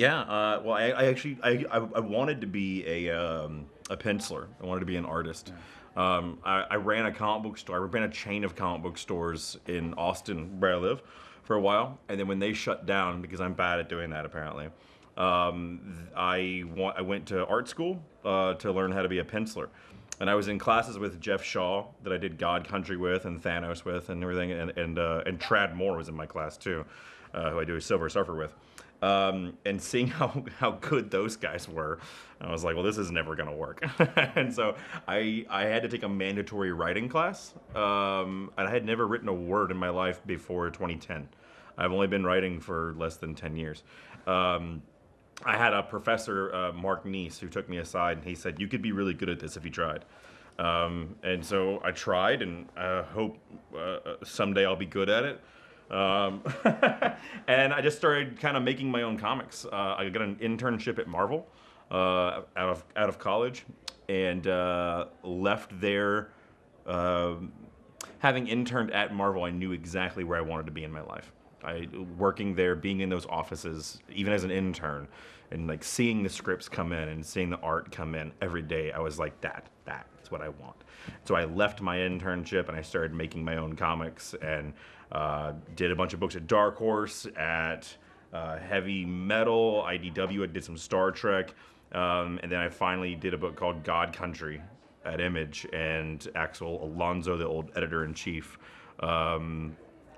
Yeah, well, I wanted to be a penciler. I wanted to be an artist. I ran a comic book store. I ran a chain of comic book stores in Austin, where I live, for a while. And then when they shut down, because I'm bad at doing that apparently, I went to art school to learn how to be a penciler. And I was in classes with Jeff Shaw that I did God Country with and Thanos with and everything, and Trad Moore was in my class too, who I do Silver Surfer with. And seeing how good those guys were, I was like, well, this is never gonna work. And so I had to take a mandatory writing class, and I had never written a word in my life before 2010. I've only been writing for less than 10 years. I had a professor, Mark Neese, who took me aside and he said, you could be really good at this if you tried. And so I tried, and I hope someday I'll be good at it. And I just started kind of making my own comics. I got an internship at Marvel out of college, and left there. Having interned at Marvel, I knew exactly where I wanted to be in my life. Working there, being in those offices, even as an intern, and like seeing the scripts come in and seeing the art come in every day, I was like, that's what I want. So I left my internship and I started making my own comics, and did a bunch of books at Dark Horse, at Heavy Metal, IDW. I did some Star Trek, and then I finally did a book called God Country at Image, and Axel Alonso, the old editor-in-chief,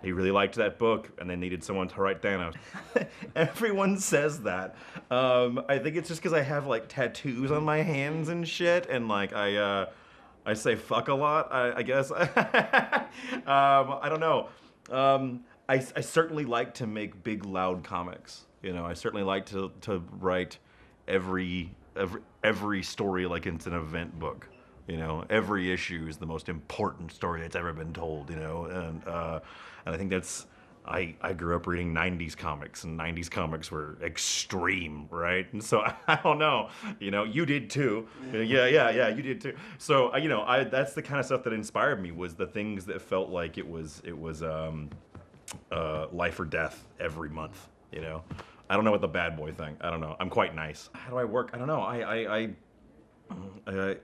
he really liked that book, and they needed someone to write Thanos. Everyone says that. I think it's just because I have like tattoos on my hands and shit, and like I say fuck a lot, I guess. I don't know. I certainly like to make big, loud comics. You know, I certainly like to write every story like it's an event book. You know, every issue is the most important story that's ever been told. You know, and I think that's. I grew up reading 90s comics, and 90s comics were extreme, right? And so I don't know, you know, you did too. Yeah, you did too. So, you know, that's the kind of stuff that inspired me, was the things that felt like it was life or death every month, you know? I don't know what the bad boy thing, I don't know. I'm quite nice. How do I work? I don't know. I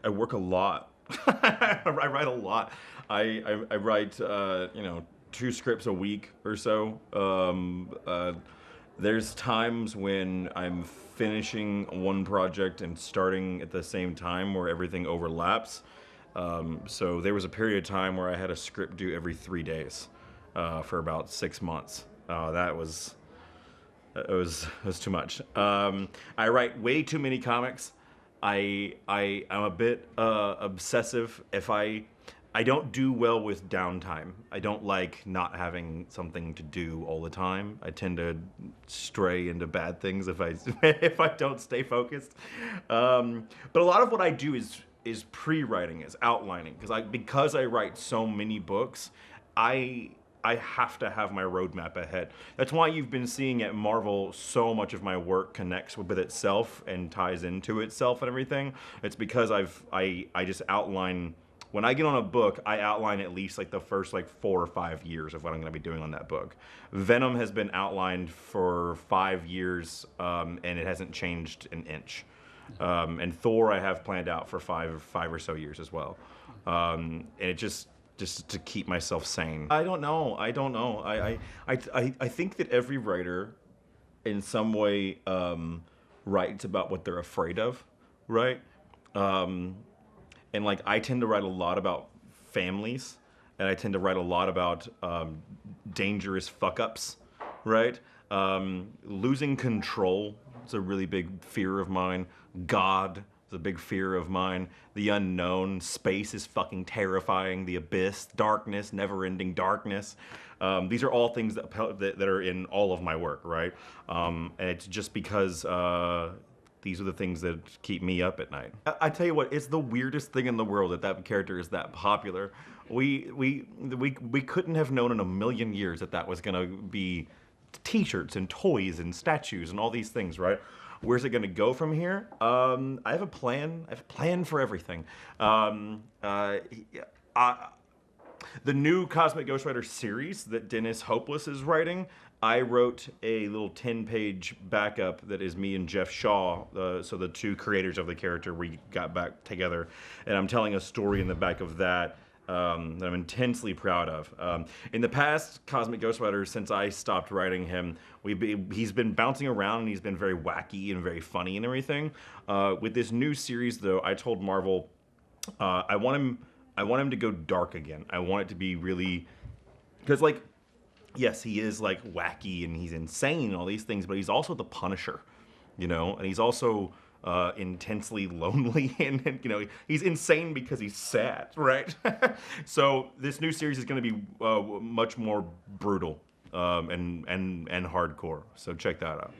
work a lot. I write a lot. I write, you know, 2 scripts a week or so. There's times when I'm finishing one project and starting at the same time where everything overlaps. So there was a period of time where I had a script due every 3 days for about 6 months. That was too much. I write way too many comics. I'm a bit obsessive. If I don't do well with downtime. I don't like not having something to do all the time. I tend to stray into bad things if I if I don't stay focused. But a lot of what I do is pre-writing, is outlining, because I write so many books. I have to have my roadmap ahead. That's why you've been seeing at Marvel so much of my work connects with itself and ties into itself and everything. It's because I just outline. When I get on a book, I outline at least like the first like 4 or 5 years of what I'm going to be doing on that book. Venom has been outlined for 5 years, and it hasn't changed an inch. And Thor I have planned out for five or so years as well. And it just to keep myself sane. I don't know. I think that every writer in some way writes about what they're afraid of, right? And like I tend to write a lot about families, and I tend to write a lot about dangerous fuck-ups, right? Losing control is a really big fear of mine. God is a big fear of mine. The unknown, space is fucking terrifying. The abyss, darkness, never-ending darkness. These are all things that are in all of my work, right? And it's just because these are the things that keep me up at night. I tell you what, it's the weirdest thing in the world that character is that popular. We couldn't have known in a million years that was gonna be t-shirts and toys and statues and all these things, right? Where's it gonna go from here? I have a plan. I have a plan for everything. The new Cosmic Ghostwriter series that Dennis Hopeless is writing, I wrote a little 10-page backup that is me and Jeff Shaw, so the two creators of the character, we got back together, and I'm telling a story in the back of that that I'm intensely proud of. In the past Cosmic Ghostwriter, since I stopped writing him, he's been bouncing around and he's been very wacky and very funny and everything. With this new series, though, I told Marvel I want him to go dark again. I want it to be really, because like, yes, he is like wacky and he's insane and all these things, but he's also the Punisher, you know, and he's also intensely lonely and you know, he's insane because he's sad, right? So this new series is going to be much more brutal and hardcore. So check that out.